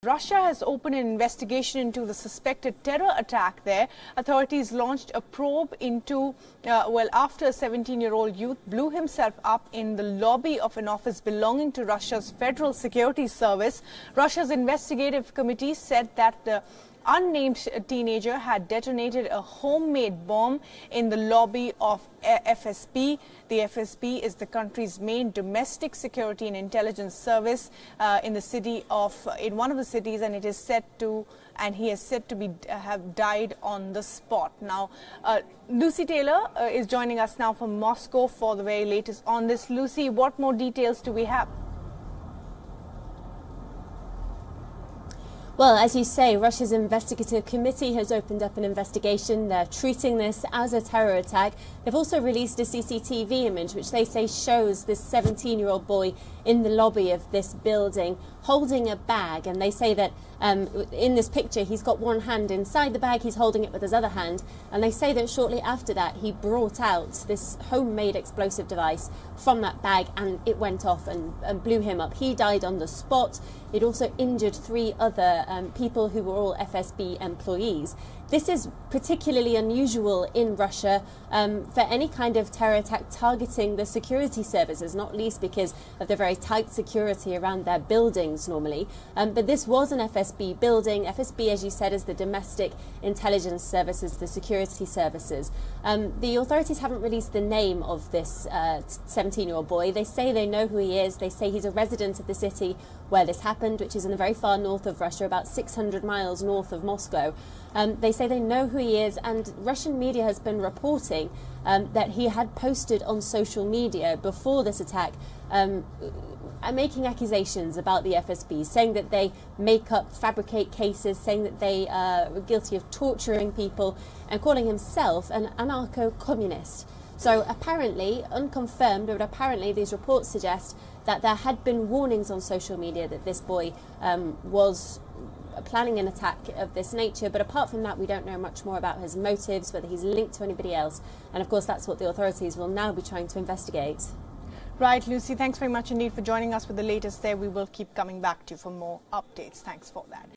Russia has opened an investigation into the suspected terror attack there. Authorities launched a probe into, after a 17-year-old youth blew himself up in the lobby of an office belonging to Russia's Federal Security Service. Russia's investigative committee said that the unnamed teenager had detonated a homemade bomb in the lobby of FSB. The FSB is the country's main domestic security and intelligence service in one of the cities, and he is said to have died on the spot. Now, Lucy Taylor is joining us now from Moscow for the very latest on this. Lucy, what more details do we have? Well, as you say, Russia's investigative committee has opened up an investigation. They're treating this as a terror attack. They've also released a CCTV image which they say shows this 17-year-old boy in the lobby of this building holding a bag. And they say that in this picture he's got one hand inside the bag, he's holding it with his other hand. And they say that shortly after that he brought out this homemade explosive device from that bag and it went off and blew him up. He died on the spot. It also injured 3 other people who were all FSB employees. This is particularly unusual in Russia for any kind of terror attack targeting the security services, not least because of the very tight security around their buildings normally. But this was an FSB building. FSB, as you said, is the domestic intelligence services, the security services. The authorities haven't released the name of this 17-year-old boy. They say they know who he is. They say he's a resident of the city where this happened, which is in the very far north of Russia, about 600 miles north of Moscow. They say they know who he is, and Russian media has been reporting that he had posted on social media before this attack making accusations about the FSB, saying that they fabricate cases, saying that they are guilty of torturing people, and calling himself an anarcho-communist. So apparently, unconfirmed, but apparently these reports suggest that there had been warnings on social media that this boy was planning an attack of this nature. But apart from that, we don't know much more about his motives, whether he's linked to anybody else. And of course, that's what the authorities will now be trying to investigate. Right, Lucy, thanks very much indeed for joining us with the latest there. We will keep coming back to you for more updates. Thanks for that.